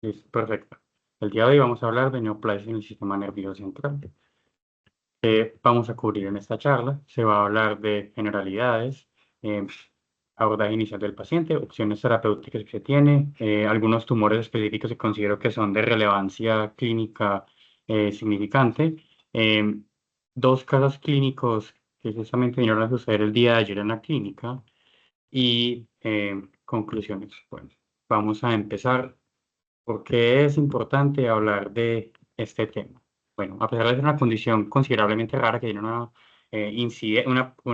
Listo, perfecto. El día de hoy vamos a hablar de neoplasia en el sistema nervioso central. Vamos a cubrir en esta charla. Se va a hablar de generalidades, eh, abordaje inicial del paciente, opciones terapéuticas que se tiene, algunos tumores específicos que considero que son de relevancia clínica significante, eh, dos casos clínicos que justamente vinieron a suceder el día de ayer en la clínica y conclusiones. Bueno, vamos a empezar. ¿Por qué es importante hablar de este tema? Bueno, a pesar de ser una condición considerablemente rara que tiene una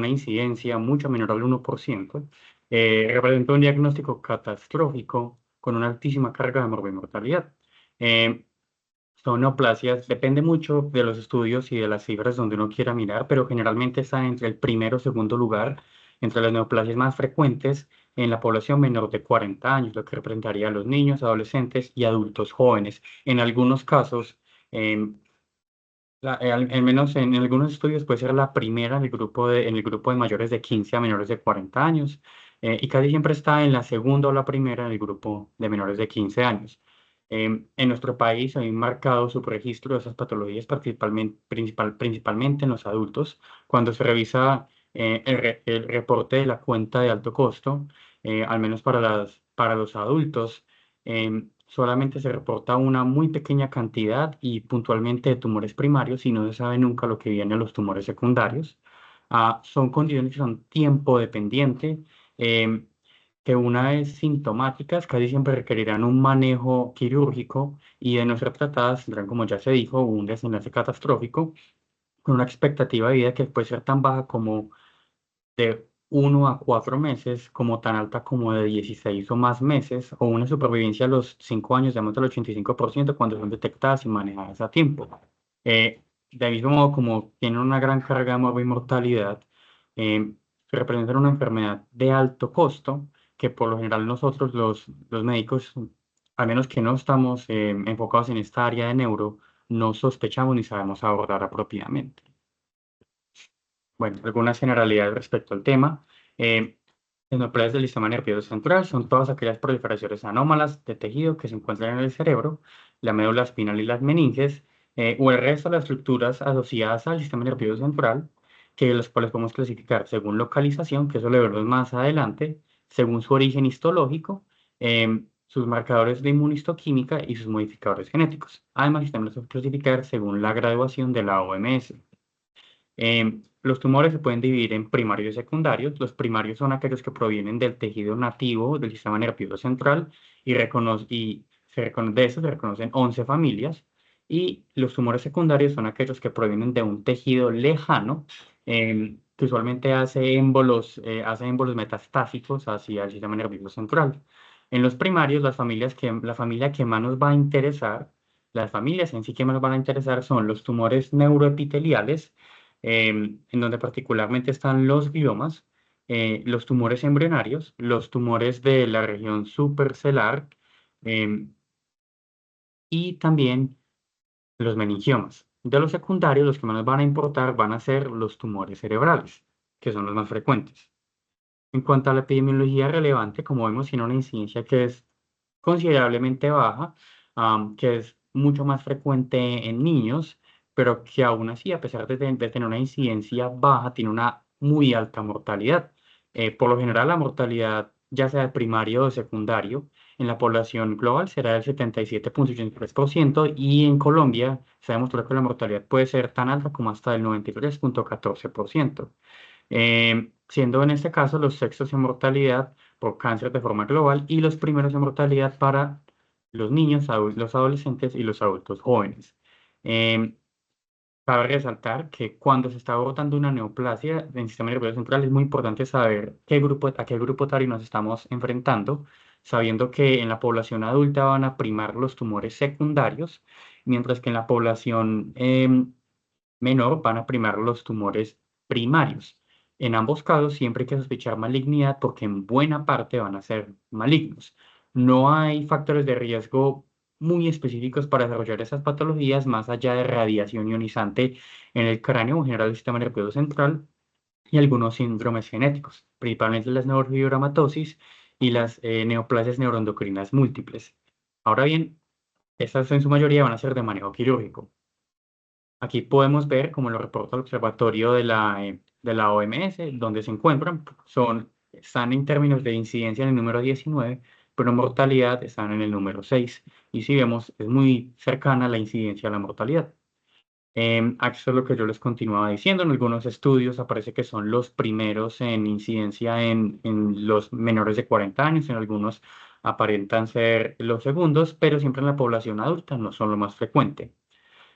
incidencia mucho menor al 1%, representa un diagnóstico catastrófico con una altísima carga de morbimortalidad. Eh, Son neoplasias, depende mucho de los estudios y de las cifras donde uno quiera mirar, pero generalmente está entre el primero o segundo lugar, entre las neoplasias más frecuentes en la población menor de 40 años, lo que representaría a los niños, adolescentes y adultos jóvenes. En algunos casos, em, al menos en algunos estudios puede ser la primera en el grupo de mayores de 15 a menores de 40 años, y casi siempre está en la segunda o la primera en el grupo de menores de 15 años. En nuestro país hay un marcado subregistro de esas patologías, principalmente en los adultos. Cuando se revisa el reporte de la cuenta de alto costo, al menos para los adultos, solamente se reporta una muy pequeña cantidad y puntualmente de tumores primarios y no se sabe nunca lo que viene a los tumores secundarios. Son condiciones que son tiempo dependiente, em, que una vez sintomáticas casi siempre requerirán un manejo quirúrgico y de no ser tratadas tendrán, como ya se dijo, un desenlace catastrófico con una expectativa de vida que puede ser tan baja como de 1 a 4 meses, como tan alta como de 16 o más meses, o una supervivencia a los 5 años de más del 85% cuando son detectadas y manejadas a tiempo. De mismo modo, como tienen una gran carga de mortalidad, eh, representan una enfermedad de alto costo que por lo general nosotros los médicos, a menos que no estamos enfocados en esta área de neuro, no sospechamos ni sabemos abordar apropiadamente. Bueno, algunas generalidades respecto al tema. Las neoplasias del sistema nervioso central son todas aquellas proliferaciones anómalas de tejido que se encuentran en el cerebro, la médula espinal y las meninges, o el resto de las estructuras asociadas al sistema nervioso central, que los cuales podemos clasificar según localización, que eso lo veremos más adelante, según su origen histológico, sus marcadores de inmunistoquímica y sus modificadores genéticos. Además, también los podemos clasificar según la graduación de la OMS. Los tumores se pueden dividir en primarios y secundarios. Los primarios son aquellos que provienen del tejido nativo del sistema nervioso central de esos se reconocen 11 familias. Y los tumores secundarios son aquellos que provienen de un tejido lejano, que usualmente hace émbolos metastásicos hacia el sistema nervioso central. En los primarios, la familia que más nos va a interesar, las familias en sí que más nos van a interesar son los tumores neuroepiteliales, en donde particularmente están los gliomas, los tumores embrionarios, los tumores de la región supercelular, em, y también los meningiomas. De los secundarios, los que más nos van a importar van a ser los tumores cerebrales, que son los más frecuentes. En cuanto a la epidemiología relevante, como vemos, tiene una incidencia que es considerablemente baja, que es mucho más frecuente en niños, pero que aún así, a pesar de tener una incidencia baja, tiene una muy alta mortalidad. Por lo general, la mortalidad, ya sea de primario o secundario, en la población global será del 77,83% y en Colombia se ha demostrado que la mortalidad puede ser tan alta como hasta el 93,14%. Siendo en este caso los sextos en mortalidad por cáncer de forma global y los primeros en mortalidad para los niños, los adolescentes y los adultos jóvenes. Em, Cabe resaltar que cuando se está abordando una neoplasia en el sistema nervioso central es muy importante saber a qué grupo etario nos estamos enfrentando, sabiendo que en la población adulta van a primar los tumores secundarios, mientras que en la población menor van a primar los tumores primarios. En ambos casos siempre hay que sospechar malignidad porque en buena parte van a ser malignos. No hay factores de riesgo muy específicos para desarrollar esas patologías más allá de radiación ionizante en el cráneo o en general el sistema nervioso central y algunos síndromes genéticos, principalmente las neurofibromatosis y las neoplasias neuroendocrinas múltiples. Ahora bien, estas en su mayoría van a ser de manejo quirúrgico. Aquí podemos ver, como lo reporta el observatorio de la OMS, donde se encuentran, están en términos de incidencia en el número 19, pero mortalidad están en el número 6. Y si vemos, es muy cercana la incidencia a la mortalidad. Esto es lo que yo les continuaba diciendo. En algunos estudios aparece que son los primeros en incidencia en los menores de 40 años, en algunos aparentan ser los segundos, pero siempre en la población adulta no son lo más frecuente.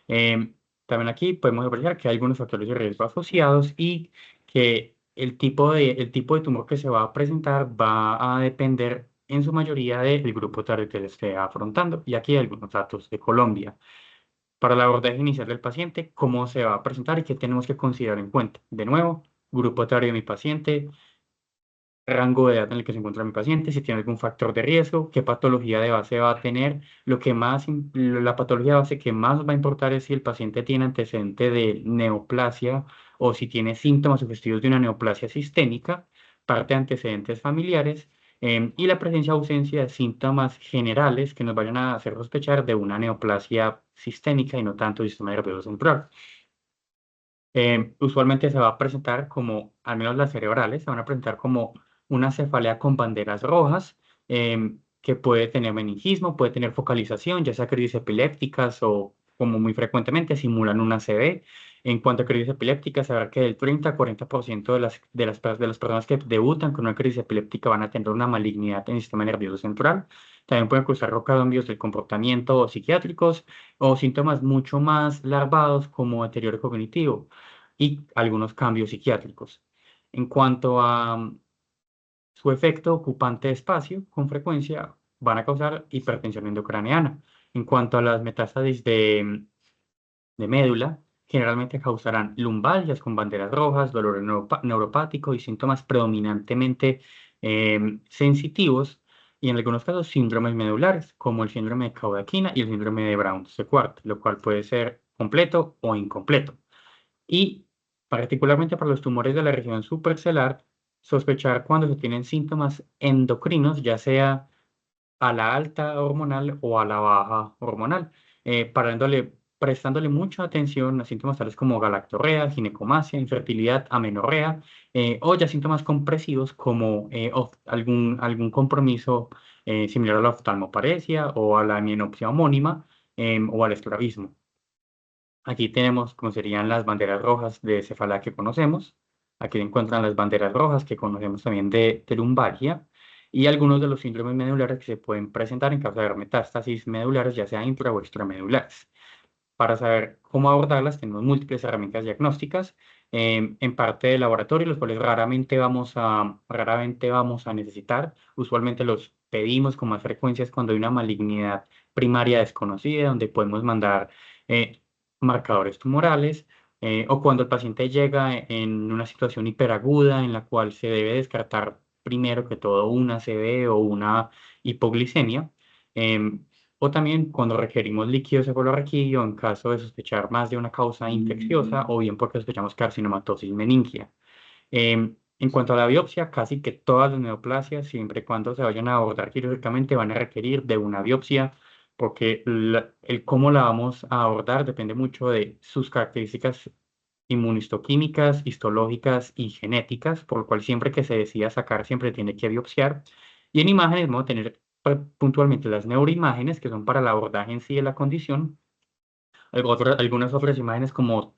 Em, También aquí podemos apreciar que hay algunos factores de riesgo asociados y que el tipo de tumor que se va a presentar va a depender en su mayoría del grupo etario que se esté afrontando. Y aquí hay algunos datos de Colombia. Para el abordaje inicial del paciente, cómo se va a presentar y qué tenemos que considerar en cuenta. De nuevo, grupo etario de mi paciente, rango de edad en el que se encuentra mi paciente, si tiene algún factor de riesgo, qué patología de base va a tener. La patología de base que más va a importar es si el paciente tiene antecedente de neoplasia o si tiene síntomas sugestivos de una neoplasia sistémica, parte de antecedentes familiares, y la presencia o ausencia de síntomas generales que nos vayan a hacer sospechar de una neoplasia sistémica y no tanto sistema nervioso central. Usualmente se va a presentar como, al menos las cerebrales, se van a presentar como una cefalea con banderas rojas, que puede tener meningismo, puede tener focalización, ya sea crisis epilépticas o, como muy frecuentemente, simulan una ACV. En cuanto a crisis epilépticas, saber que del 30 a 40% de las personas que debutan con una crisis epiléptica van a tener una malignidad en el sistema nervioso central. También pueden causar cambios del comportamiento psiquiátricos o síntomas mucho más larvados como deterioro cognitivo y algunos cambios psiquiátricos. En cuanto a su efecto ocupante de espacio, con frecuencia van a causar hipertensión endocraneana. En cuanto a las metástasis de médula, generalmente causarán lumbalgias con banderas rojas, dolor neuropático y síntomas predominantemente sensitivos, y en algunos casos síndromes medulares, como el síndrome de Caudaquina y el síndrome de Brown-Sequard, lo cual puede ser completo o incompleto. Y particularmente para los tumores de la región suprarcelular, sospechar cuando se tienen síntomas endocrinos, ya sea a la alta hormonal o a la baja hormonal, prestándole mucha atención a síntomas tales como galactorrea, ginecomastia, infertilidad, amenorrea, o ya síntomas compresivos como algún compromiso similar a la oftalmoparesia o a la mianopsia homónima, o al estrabismo. Aquí tenemos como serían las banderas rojas de cefalea que conocemos. Aquí se encuentran las banderas rojas que conocemos también de lumbalgia y algunos de los síndromes medulares que se pueden presentar en caso de haber metástasis medulares, ya sea intra o extramedulares. Para saber cómo abordarlas, tenemos múltiples herramientas diagnósticas, en parte de laboratorio, los cuales raramente vamos a necesitar. Usualmente los pedimos con más frecuencia cuando hay una malignidad primaria desconocida, donde podemos mandar eh, marcadores tumorales, o cuando el paciente llega en una situación hiperaguda en la cual se debe descartar primero que todo una ACV o una hipoglicemia. em, o también cuando requerimos líquido cefalorraquídeo en caso de sospechar más de una causa infecciosa o bien porque sospechamos carcinomatosis meningia. En cuanto a la biopsia, casi que todas las neoplasias, siempre y cuando se vayan a abordar quirúrgicamente, van a requerir de una biopsia, porque el cómo la vamos a abordar depende mucho de sus características inmunistoquímicas, histológicas y genéticas, por lo cual siempre que se decida sacar, siempre tiene que biopsiar. Y en imágenes vamos a tener puntualmente las neuroimágenes, que son para el abordaje en sí de la condición, algunas otras imágenes como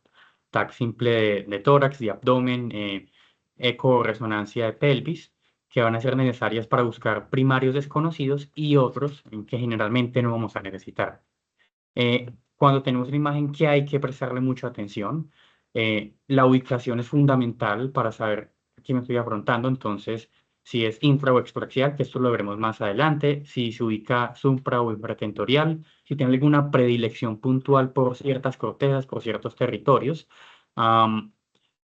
TAC simple de tórax, de abdomen, eco resonancia de pelvis, que van a ser necesarias para buscar primarios desconocidos y otros que generalmente no vamos a necesitar. Cuando tenemos una imagen que hay que prestarle mucha atención, la ubicación es fundamental para saber a qué me estoy afrontando. Entonces, si es infra o extraxial, que esto lo veremos más adelante, si se ubica supra o infratentorial, si tiene alguna predilección puntual por ciertas cortezas, por ciertos territorios, am,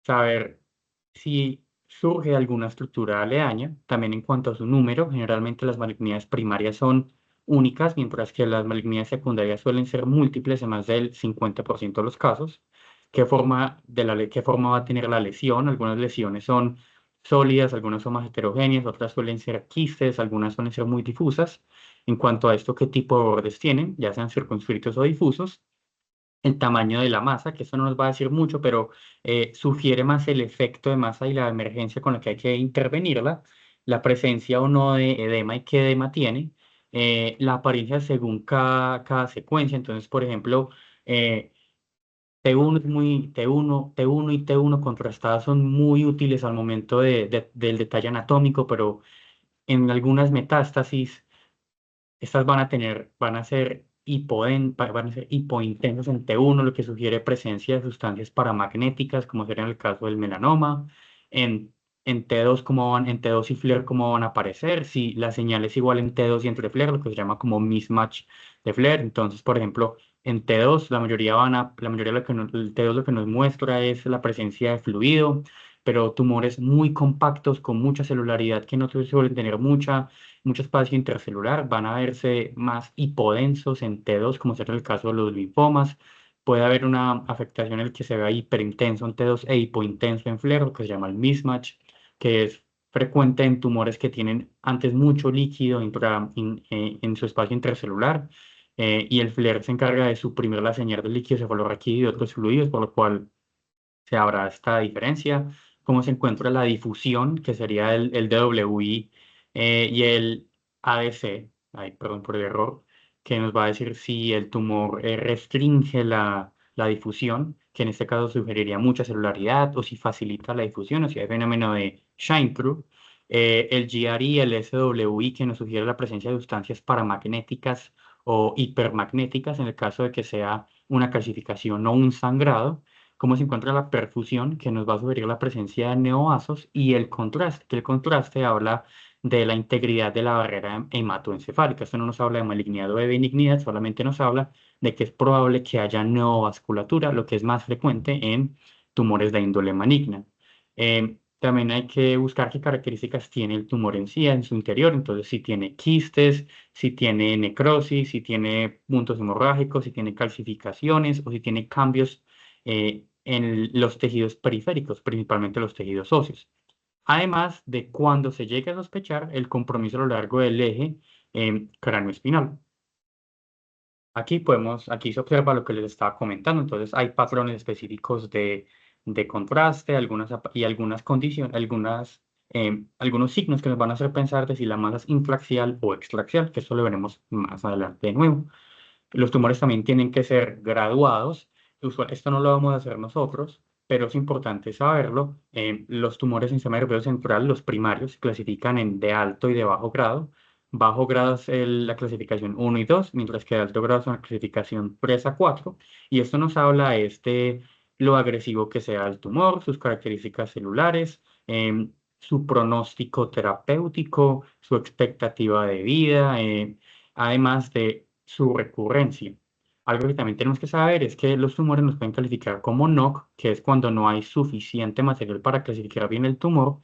saber si surge alguna estructura aledaña, también en cuanto a su número. Generalmente las malignidades primarias son únicas, mientras que las malignidades secundarias suelen ser múltiples en más del 50% de los casos. ¿Qué forma va a tener la lesión? Algunas lesiones son sólidas, algunas son más heterogéneas, otras suelen ser quistes, algunas suelen ser muy difusas. En cuanto a esto, ¿qué tipo de bordes tienen? Ya sean circunscritos o difusos. El tamaño de la masa, que eso no nos va a decir mucho, pero sugiere más el efecto de masa y la emergencia con la que hay que intervenirla, la presencia o no de edema y qué edema tiene, la apariencia según cada secuencia. Entonces, por ejemplo, eh, T1 es muy, T1 y T1 contrastadas son muy útiles al momento del detalle anatómico, pero en algunas metástasis estas van a ser van a ser hipointensas en T1, lo que sugiere presencia de sustancias paramagnéticas, como sería en el caso del melanoma. En, en T2, en T2 y FLAIR, ¿cómo van a aparecer? Si la señal es igual en T2 y entre FLAIR, lo que se llama como mismatch de FLAIR. Entonces, por ejemplo, en T2, la mayoría de lo que el T2 lo que nos muestra es la presencia de fluido, pero tumores muy compactos con mucha celularidad que no suelen tener mucho espacio intracelular, van a verse más hipodensos en T2, como será el caso de los linfomas. Puede haber una afectación en el que se vea hiperintenso en T2 e hipointenso en FLAIR, lo que se llama el mismatch, que es frecuente en tumores que tienen antes mucho líquido en su espacio intracelular. Y el FLAIR se encarga de suprimir la señal del líquido cefalorraquídeo y de otros fluidos, por lo cual se habrá esta diferencia. Cómo se encuentra la difusión, que sería el DWI, y el ADC, ay, perdón por el error, que nos va a decir si el tumor restringe la difusión, que en este caso sugeriría mucha celularidad, o si facilita la difusión, o si hay fenómeno de shine-through. El GRI y el SWI, que nos sugiere la presencia de sustancias paramagnéticas o hipermagnéticas, en el caso de que sea una calcificación o un sangrado. Cómo se encuentra la perfusión, que nos va a sugerir la presencia de neovasos, y el contraste, que el contraste habla de la integridad de la barrera hematoencefálica. Esto no nos habla de malignidad o de benignidad, solamente nos habla de que es probable que haya neovasculatura, lo que es más frecuente en tumores de índole maligna. También hay que buscar qué características tiene el tumor en sí, en su interior. Entonces, si tiene quistes, si tiene necrosis, si tiene puntos hemorrágicos, si tiene calcificaciones o si tiene cambios en los tejidos periféricos, principalmente los tejidos óseos. Además de cuando se llegue a sospechar el compromiso a lo largo del eje cráneo-espinal. Aquí se observa lo que les estaba comentando. Entonces, hay patrones específicos de contraste, y algunas condiciones, algunos signos que nos van a hacer pensar de si la masa es infraxial o extraxial, que eso lo veremos más adelante de nuevo. Los tumores también tienen que ser graduados. Esto no lo vamos a hacer nosotros, pero es importante saberlo. Los tumores en sistema nervioso central, los primarios, se clasifican en de alto y de bajo grado. Bajo grado es la clasificación 1 y 2, mientras que de alto grado es la clasificación 3 a 4. Y esto nos habla de lo agresivo que sea el tumor, sus características celulares, su pronóstico terapéutico, su expectativa de vida, además de su recurrencia. Algo que también tenemos que saber es que los tumores nos pueden calificar como NOC, que es cuando no hay suficiente material para clasificar bien el tumor,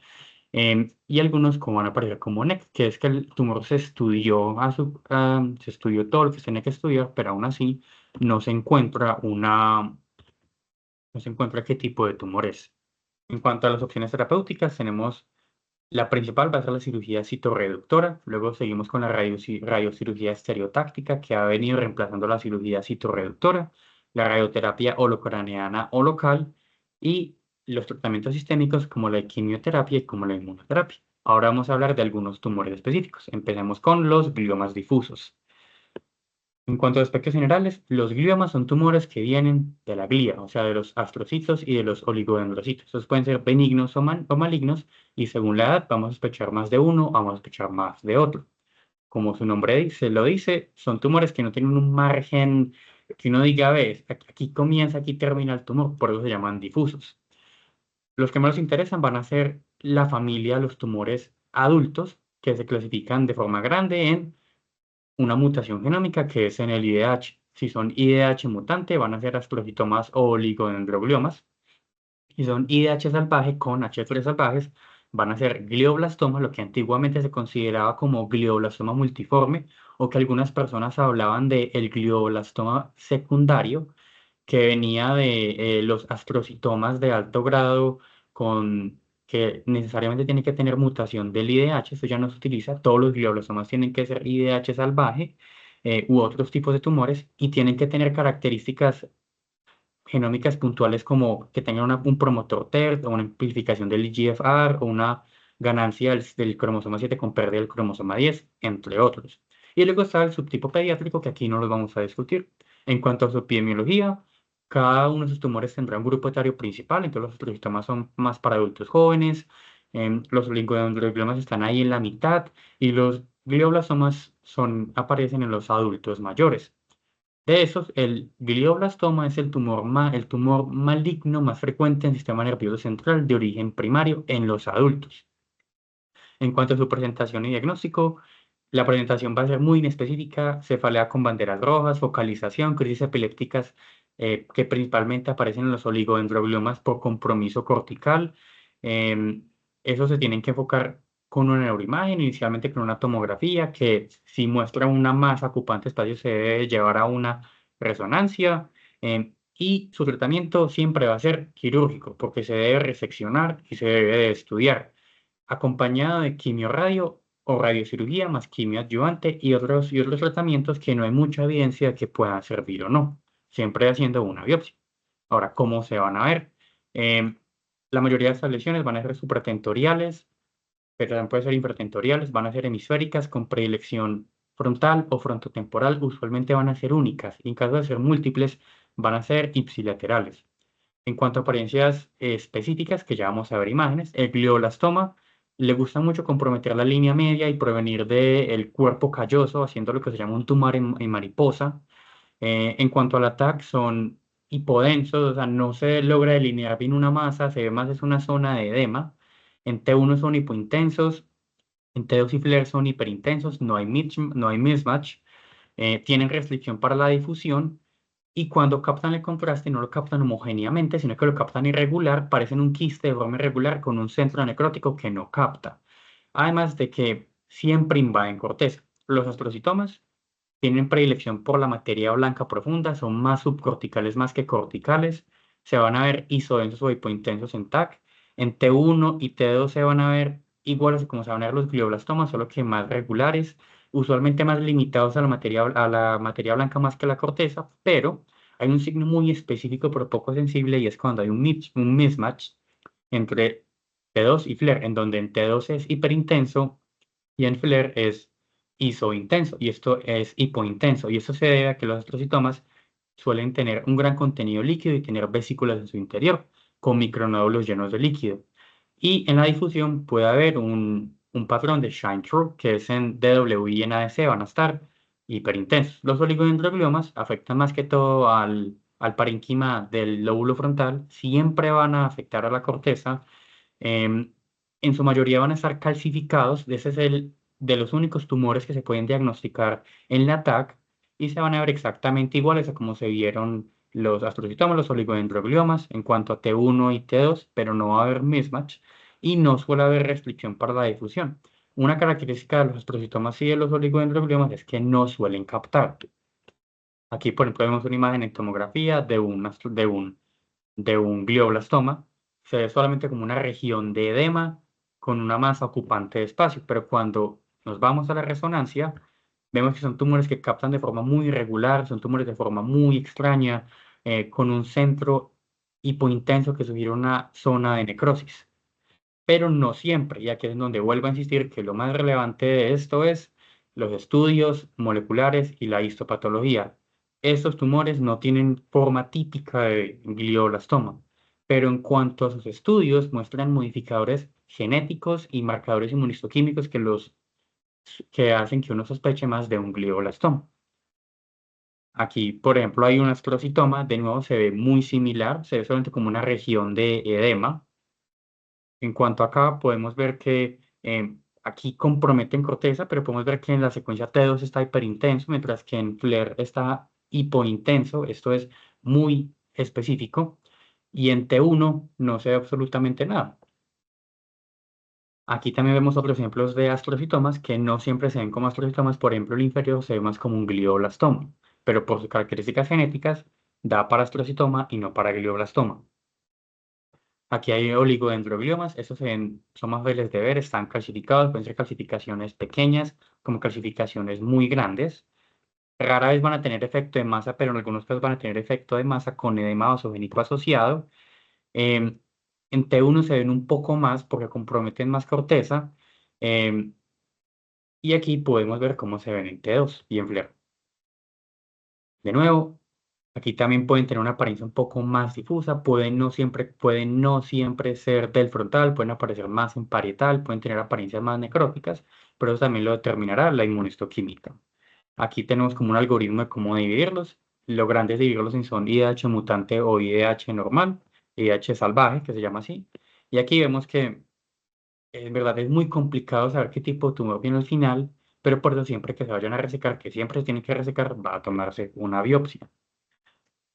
y algunos como van a aparecer como NEC, que es que el tumor se estudió todo lo que se tenía que estudiar, pero aún así no se encuentra no se encuentra qué tipo de tumor es. En cuanto a las opciones terapéuticas, tenemos la principal va a ser la cirugía citorreductora, luego seguimos con la radiocirugía estereotáctica que ha venido reemplazando la cirugía citorreductora, la radioterapia holocraniana o local y los tratamientos sistémicos como la quimioterapia y como la inmunoterapia. Ahora vamos a hablar de algunos tumores específicos. Empecemos con los gliomas difusos. En cuanto a aspectos generales, los gliomas son tumores que vienen de la glía, o sea, de los astrocitos y de los oligodendrocitos. Estos pueden ser benignos o malignos, y según la edad vamos a sospechar más de uno, vamos a sospechar más de otro. Como su nombre lo dice, son tumores que no tienen un margen que uno diga, ves, aquí comienza, aquí termina el tumor, por eso se llaman difusos. Los que más nos interesan van a ser la familia de los tumores adultos, que se clasifican de forma grande en una mutación genómica que es en el IDH. Si son IDH mutante, van a ser astrocitomas o oligodendrogliomas. Si son IDH salvaje con H3 salvajes, van a ser glioblastomas, lo que antiguamente se consideraba como glioblastoma multiforme, o que algunas personas hablaban de el glioblastoma secundario, que venía de los astrocitomas de alto grado con que necesariamente tiene que tener mutación del IDH, esto ya no se utiliza, todos los glioblastomas tienen que ser IDH salvaje u otros tipos de tumores y tienen que tener características genómicas puntuales como que tengan un promotor TERT o una amplificación del EGFR o una ganancia del cromosoma 7 con pérdida del cromosoma 10, entre otros. Y luego está el subtipo pediátrico, que aquí no los vamos a discutir. En cuanto a su epidemiología, cada uno de sus tumores tendrá un grupo etario principal, entonces los astrocitomas son más para adultos jóvenes, los oligodendrogliomas están ahí en la mitad y los glioblastomas aparecen en los adultos mayores. De esos, el glioblastoma es el tumor maligno más frecuente en el sistema nervioso central de origen primario en los adultos. En cuanto a su presentación y diagnóstico, la presentación va a ser muy inespecífica, cefalea con banderas rojas, focalización, crisis epilépticas que principalmente aparecen en los oligodendrogliomas por compromiso cortical. Em, Eso se tienen que enfocar con una neuroimagen, inicialmente con una tomografía, que si muestra una masa ocupante espacio se debe llevar a una resonancia. Y su tratamiento siempre va a ser quirúrgico, porque se debe reseccionar y se debe de estudiar acompañado de quimiorradio o radiocirugía más quimio adyuvante y otros tratamientos que no hay mucha evidencia de que puedan servir o no, siempre haciendo una biopsia. Ahora, ¿cómo se van a ver? Em, la mayoría de estas lesiones van a ser supratentoriales, pero también pueden ser infratentoriales, van a ser hemisféricas con predilección frontal o frontotemporal, usualmente van a ser únicas, y en caso de ser múltiples, van a ser ipsilaterales. En cuanto a apariencias específicas, que ya vamos a ver imágenes, el glioblastoma le gusta mucho comprometer la línea media y provenir del cuerpo calloso, haciendo lo que se llama un tumor en mariposa. En cuanto al ataque, son hipodensos, o sea, no se logra delinear bien una masa, se ve más es una zona de edema. En T1 son hipointensos, en T2 y FLAIR son hiperintensos, no hay mismatch, tienen restricción para la difusión y cuando captan el contraste no lo captan homogéneamente, sino que lo captan irregular, parecen un quiste de forma irregular con un centro necrótico que no capta. Además de que siempre invaden corteza. Los astrocitomas tienen predilección por la materia blanca profunda, son más subcorticales más que corticales, se van a ver isodensos o hipointensos en TAC. En T1 y T2 se van a ver iguales a como se van a ver los glioblastomas, solo que más regulares, usualmente más limitados a la materia blanca más que a la corteza, pero hay un signo muy específico pero poco sensible y es cuando hay un mismatch entre T2 y FLAIR, en donde en T2 es hiperintenso y en FLAIR es isointenso y esto es hipointenso y esto se debe a que los astrocitomas suelen tener un gran contenido líquido y tener vesículas en su interior con micronódulos llenos de líquido. Y en la difusión puede haber un patrón de shine through que es en DW y en ADC van a estar hiperintensos. Los oligodendrogliomas afectan más que todo al parénquima del lóbulo frontal, siempre van a afectar a la corteza. em, en su mayoría van a estar calcificados. Ese es el de los únicos tumores que se pueden diagnosticar en la TAC y se van a ver exactamente iguales a como se vieron los astrocitomas, los oligodendrogliomas en cuanto a T1 y T2, pero no va a haber mismatch y no suele haber restricción para la difusión. Una característica de los astrocitomas y de los oligodendrogliomas es que no suelen captar. Aquí, por ejemplo, vemos una imagen en tomografía de un glioblastoma. Se ve solamente como una región de edema con una masa ocupante de espacio, pero cuando nos vamos a la resonancia, vemos que son tumores que captan de forma muy irregular, son tumores de forma muy extraña, con un centro hipointenso que sugiere una zona de necrosis. Pero no siempre, ya que es donde vuelvo a insistir que lo más relevante de esto es los estudios moleculares y la histopatología. Estos tumores no tienen forma típica de glioblastoma, pero en cuanto a sus estudios muestran modificadores genéticos y marcadores inmunistoquímicos que hacen que uno sospeche más de un glioblastoma. Aquí, por ejemplo, hay un astrocitoma, de nuevo se ve muy similar, se ve solamente como una región de edema. En cuanto acá, podemos ver que aquí comprometen corteza, pero podemos ver que en la secuencia T2 está hiperintenso, mientras que en FLAIR está hipointenso. Esto es muy específico. Y en T1 no se ve absolutamente nada. Aquí también vemos otros ejemplos de astrocitomas que no siempre se ven como astrocitomas. Por ejemplo, el inferior se ve más como un glioblastoma, pero por sus características genéticas da para astrocitoma y no para glioblastoma. Aquí hay oligodendrogliomas, esos son más fáciles de ver, están calcificados, pueden ser calcificaciones pequeñas como calcificaciones muy grandes. Rara vez van a tener efecto de masa, pero en algunos casos van a tener efecto de masa con edema vasogénico asociado. Em, en T1 se ven un poco más porque comprometen más corteza. em, y aquí podemos ver cómo se ven en T2 y en FLAIR. De nuevo, aquí también pueden tener una apariencia un poco más difusa, pueden no siempre ser del frontal, pueden aparecer más en parietal, pueden tener apariencias más necróticas, pero eso también lo determinará la inmunistoquímica. Aquí tenemos como un algoritmo de cómo dividirlos. Lo grande es dividirlos en son IDH mutante o IDH normal, IDH salvaje, que se llama así. Y aquí vemos que en verdad es muy complicado saber qué tipo de tumor viene al final, pero por eso siempre que se vayan a resecar, que siempre se tienen que resecar, va a tomarse una biopsia.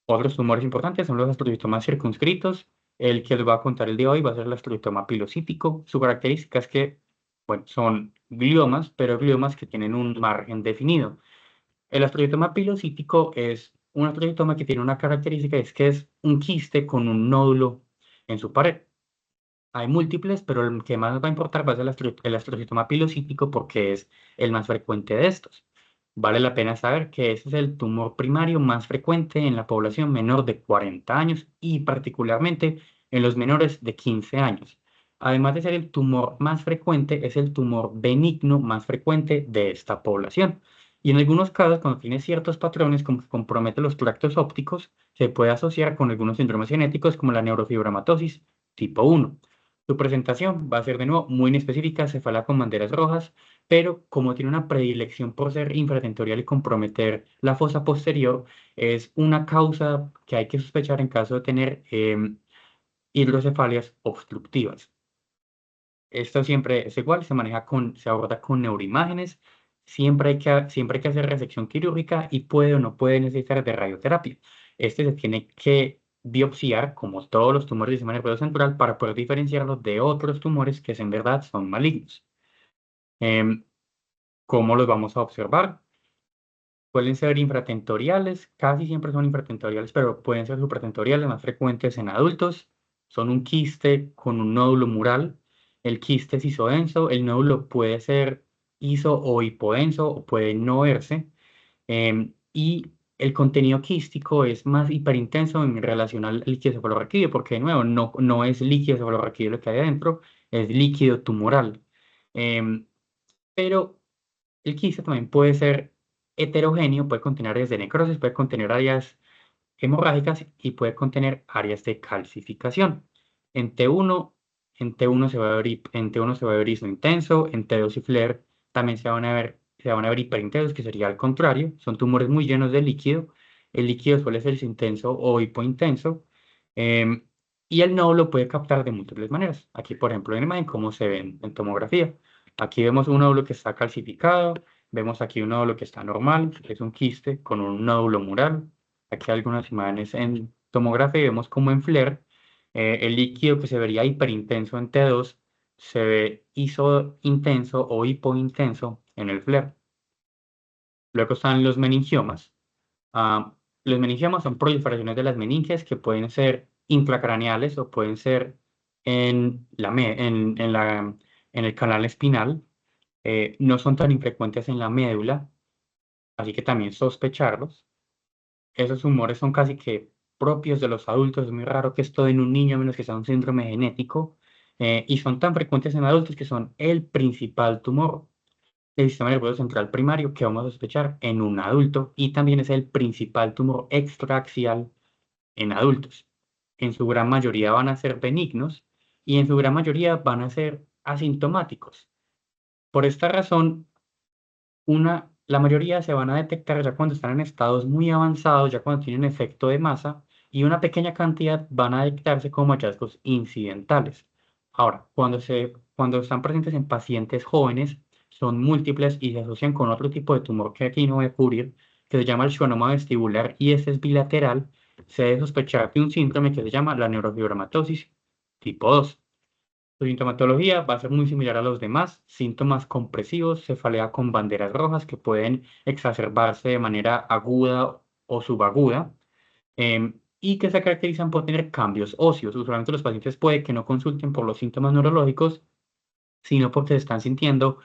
Otros tumores importantes son los astrocytomas circunscritos. El que les voy a contar el día de hoy va a ser el astrocytoma pilocítico. Su característica es que, bueno, son gliomas, pero gliomas que tienen un margen definido. El astrocytoma pilocítico es un astrocytoma que tiene una característica, es que es un quiste con un nódulo en su pared. Hay múltiples, pero el que más nos va a importar va a ser el astrocitoma pilocítico porque es el más frecuente de estos. Vale la pena saber que ese es el tumor primario más frecuente en la población menor de 40 años y particularmente en los menores de 15 años. Además de ser el tumor más frecuente, es el tumor benigno más frecuente de esta población. Y en algunos casos, cuando tiene ciertos patrones como que compromete los tractos ópticos, se puede asociar con algunos síndromes genéticos como la neurofibromatosis tipo 1. Su presentación va a ser de nuevo muy inespecífica, cefalea con banderas rojas, pero como tiene una predilección por ser infratentorial y comprometer la fosa posterior, es una causa que hay que sospechar en caso de tener hidrocefalias obstructivas. Esto siempre es igual, se aborda con neuroimágenes, siempre hay que hacer resección quirúrgica y puede o no puede necesitar de radioterapia. Este se tiene que biopsiar, como todos los tumores del sistema nervioso central, para poder diferenciarlos de otros tumores que en verdad son malignos. Em, ¿Cómo los vamos a observar? Pueden ser infratentoriales, casi siempre son infratentoriales, pero pueden ser supratentoriales, más frecuentes en adultos. Son un quiste con un nódulo mural. El quiste es isodenso, el nódulo puede ser iso o hipodenso o puede no verse. Y el contenido quístico es más hiperintenso en relación al líquido cefalorraquídeo, porque de nuevo no es líquido cefalorraquídeo lo que hay adentro, es líquido tumoral. Em, pero el quiste también puede ser heterogéneo, puede contener áreas de necrosis, puede contener áreas hemorrágicas y puede contener áreas de calcificación. En T1, en T1 se va a ver iso intenso, en T2 y FLAIR también se van a ver hiperintensos, que sería al contrario, son tumores muy llenos de líquido. El líquido suele ser intenso o hipointenso. em, y el nódulo puede captar de múltiples maneras. Aquí, por ejemplo, en la imagen, cómo se ven en tomografía. Aquí vemos un nódulo que está calcificado, vemos aquí un nódulo que está normal, que es un quiste con un nódulo mural. Aquí hay algunas imágenes en tomografía y vemos como en FLAIR el líquido que se vería hiperintenso en T2 se ve isointenso o hipointenso en el FLAIR. Luego están los meningiomas. Ah, los meningiomas son proliferaciones de las meninges que pueden ser intracraneales o pueden ser en, la, me- en el canal espinal. No son tan infrecuentes en la médula, así que también sospecharlos. Esos humores son casi que propios de los adultos. Es muy raro que esto en un niño, a menos que sea un síndrome genético. Y son tan frecuentes en adultos que son el principal tumor del sistema nervioso central primario que vamos a sospechar en un adulto y también es el principal tumor extraaxial en adultos. En su gran mayoría van a ser benignos y en su gran mayoría van a ser asintomáticos. Por esta razón, la mayoría se van a detectar ya cuando están en estados muy avanzados, ya cuando tienen efecto de masa, y una pequeña cantidad van a detectarse como hallazgos incidentales. Ahora, cuando están presentes en pacientes jóvenes, son múltiples y se asocian con otro tipo de tumor que aquí no voy a cubrir, que se llama el schwannoma vestibular y este es bilateral. Se debe sospechar de un síndrome que se llama la neurofibromatosis tipo 2. Su sintomatología va a ser muy similar a los demás, síntomas compresivos, cefalea con banderas rojas que pueden exacerbarse de manera aguda o subaguda, y que se caracterizan por tener cambios óseos. Usualmente los pacientes puede que no consulten por los síntomas neurológicos, sino porque se están sintiendo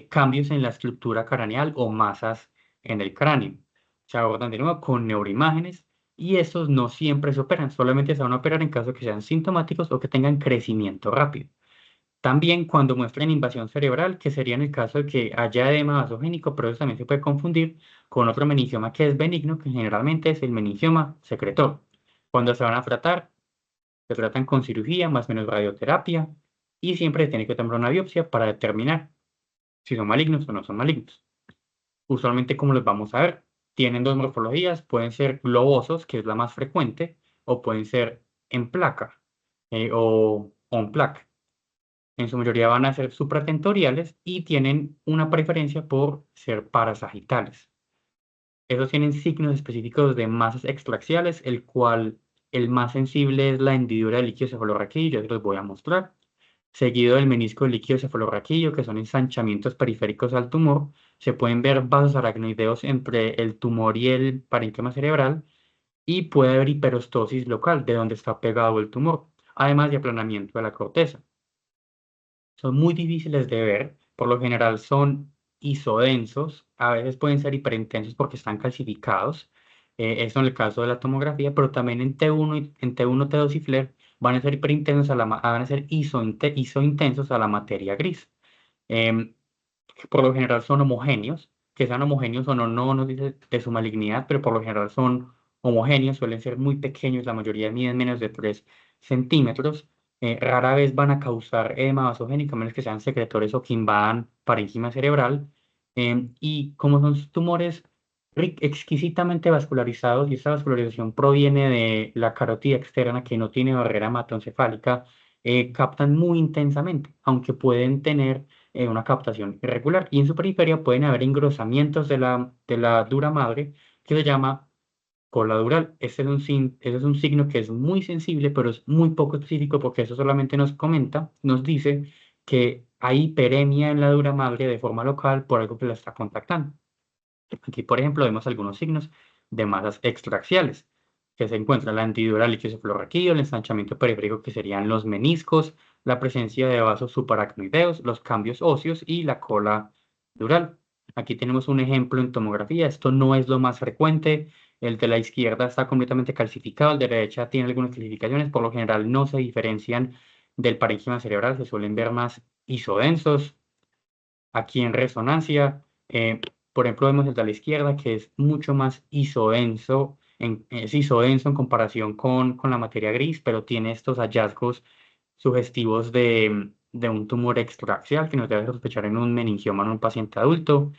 cambios en la estructura craneal o masas en el cráneo. Se abordan de nuevo con neuroimágenes y estos no siempre se operan, solamente se van a operar en caso de que sean sintomáticos o que tengan crecimiento rápido. También cuando muestren invasión cerebral, que sería en el caso de que haya edema vasogénico, pero eso también se puede confundir con otro meningioma que es benigno, que generalmente es el meningioma secretor. Cuando se van a tratar, se tratan con cirugía más o menos radioterapia y siempre se tiene que tomar una biopsia para determinar si son malignos o no son malignos. Usualmente, como los vamos a ver, tienen dos morfologías, pueden ser globosos, que es la más frecuente, o pueden ser en placa o en placa. En su mayoría van a ser supratentoriales y tienen una preferencia por ser parasagitales. Esos tienen signos específicos de masas extraxiales, el cual el más sensible es la hendidura del líquido cefalorraquídeo, ya se los voy a mostrar, seguido del menisco del líquido cefalorraquídeo, que son ensanchamientos periféricos al tumor. Se pueden ver vasos aracnoideos entre el tumor y el parénquima cerebral y puede haber hiperostosis local de donde está pegado el tumor, además de aplanamiento de la corteza. Son muy difíciles de ver, por lo general son isodensos, a veces pueden ser hiperintensos porque están calcificados, eso en el caso de la tomografía, pero también en T1, en T1, T2 y FLAIR van a ser hiperintensos, van a ser isointensos a la materia gris. Em, que por lo general son homogéneos, que sean homogéneos o no, no nos dice de su malignidad, pero por lo general son homogéneos, suelen ser muy pequeños, la mayoría miden menos de 3 centímetros, rara vez van a causar edema vasogénico, a menos que sean secretores o que invadan parénquima cerebral, y como son tumores exquisitamente vascularizados, y esta vascularización proviene de la carótida externa que no tiene barrera hematoencefálica, captan muy intensamente, aunque pueden tener una captación irregular. Y en su periferia pueden haber engrosamientos de la dura madre que se llama cola dural. Ese es un signo que es muy sensible, pero es muy poco específico porque eso solamente nos comenta, nos dice que hay hiperemia en la dura madre de forma local por algo que la está contactando. Aquí, por ejemplo, vemos algunos signos de masas extraaxiales, que se encuentran la hendidura del líquido cefalorraquídeo, el ensanchamiento periférico, que serían los meniscos, la presencia de vasos subaracnoideos, los cambios óseos y la cola dural. Aquí tenemos un ejemplo en tomografía. Esto no es lo más frecuente. El de la izquierda está completamente calcificado, el de la derecha tiene algunas calcificaciones. Por lo general no se diferencian del parénquima cerebral, se suelen ver más isodensos. Aquí en resonancia, por ejemplo, vemos el de la izquierda que es mucho más isodenso, es isodenso en comparación con la materia gris, pero tiene estos hallazgos sugestivos de un tumor extraaxial que nos debe sospechar en un meningioma en un paciente adulto.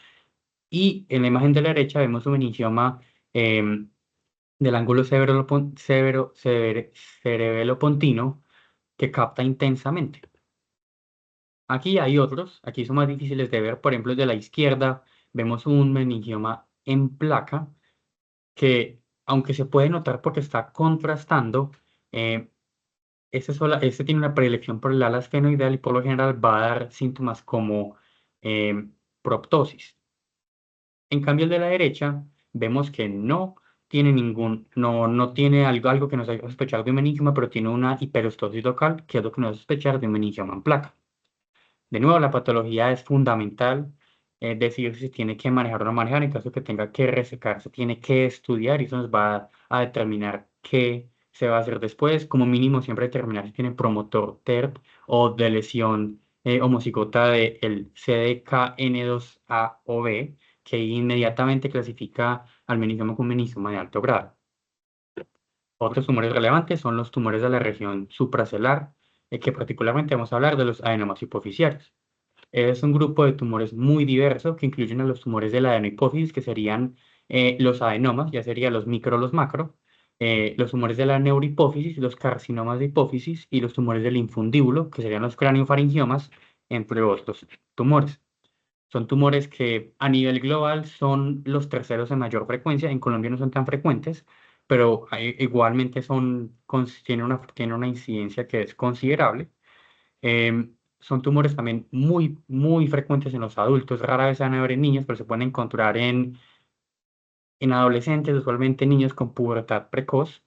Y en la imagen de la derecha vemos un meningioma del ángulo cerebelopontino que capta intensamente. Aquí hay otros, aquí son más difíciles de ver, por ejemplo, el de la izquierda vemos un meningioma en placa que, aunque se puede notar porque está contrastando, eh, este tiene una predilección por el ala esfenoidal y por lo general va a dar síntomas como proptosis. En cambio, el de la derecha vemos que no tiene no tiene algo que nos haga sospechar de un meningioma, pero tiene una hiperostosis local, que es lo que nos hace sospechar de un meningioma en placa. De nuevo, la patología es fundamental, decir si tiene que manejar o no manejar, en caso que tenga que resecar, se tiene que estudiar y eso nos va a determinar qué se va a hacer después. Como mínimo, siempre determinar si tiene promotor TERP o de lesión homocigota del CDKN2A o B, que inmediatamente clasifica al meningioma como meningioma de alto grado. Otros tumores relevantes son los tumores de la región supracelular, que particularmente vamos a hablar de los adenomas hipoficiarios. Es un grupo de tumores muy diverso que incluyen a los tumores de la adenohipófisis, que serían los adenomas, ya serían los micro o los macro, los tumores de la neurohipófisis, los carcinomas de hipófisis y los tumores del infundíbulo, que serían los craniofaringiomas, entre otros tumores. Son tumores que a nivel global son los terceros en mayor frecuencia. En Colombia no son tan frecuentes, pero igualmente tienen una incidencia que es considerable. Son tumores también muy, muy frecuentes en los adultos. Rara vez se van a ver en niños, pero se pueden encontrar en adolescentes, usualmente niños con pubertad precoz.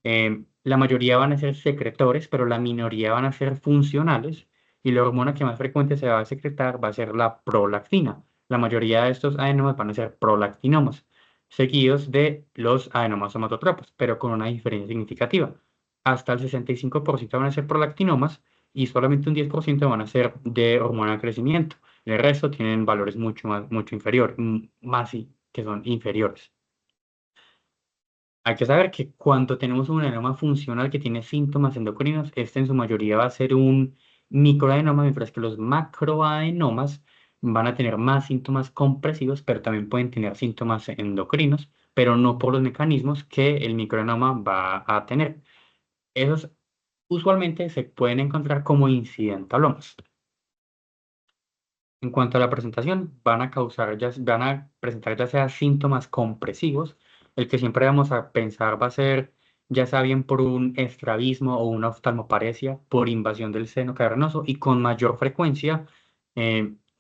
La mayoría van a ser secretores, pero la minoría van a ser funcionales. Y la hormona que más frecuente se va a secretar va a ser la prolactina. La mayoría de estos adenomas van a ser prolactinomas, seguidos de los adenomas somatotropos, pero con una diferencia significativa. Hasta el 65% van a ser prolactinomas y solamente un 10% van a ser de hormona de crecimiento. El resto tienen valores mucho inferior, más que son inferiores. Hay que saber que cuando tenemos un adenoma funcional que tiene síntomas endocrinos, este en su mayoría va a ser un microadenoma, mientras que los macroadenomas van a tener más síntomas compresivos, pero también pueden tener síntomas endocrinos, pero no por los mecanismos que el microadenoma va a tener. Esos usualmente se pueden encontrar como incidentalomas. En cuanto a la presentación, van a presentar ya sea síntomas compresivos, el que siempre vamos a pensar va a ser ya sea bien por un estrabismo o una oftalmoparesia, por invasión del seno cavernoso y con mayor frecuencia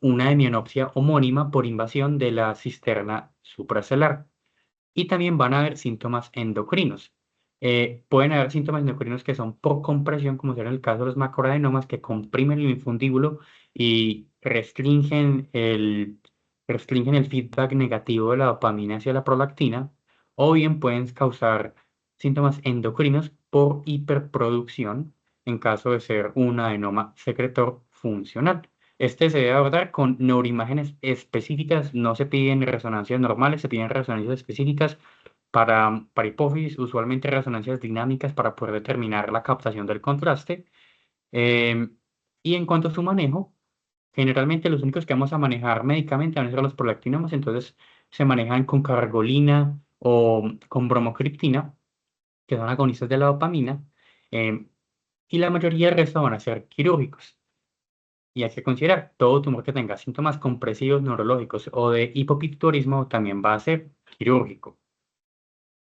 una hemianopsia homónima por invasión de la cisterna supracelular. Y también van a haber síntomas endocrinos. Pueden haber síntomas endocrinos que son por compresión, como será en el caso de los macroadenomas, que comprimen el infundíbulo y restringen el feedback negativo de la dopamina hacia la prolactina, o bien pueden causar síntomas endocrinos por hiperproducción en caso de ser un adenoma secretor funcional. Este se debe abordar con neuroimágenes específicas, no se piden resonancias normales, se piden resonancias específicas para hipófisis, usualmente resonancias dinámicas para poder determinar la captación del contraste. Em, y en cuanto a su manejo, generalmente los únicos que vamos a manejar médicamente van a ser los prolactinomas, entonces se manejan con cargolina o con bromocriptina, que son agonistas de la dopamina, em, y la mayoría del resto van a ser quirúrgicos. Y hay que considerar, todo tumor que tenga síntomas compresivos neurológicos o de hipopicturismo también va a ser quirúrgico.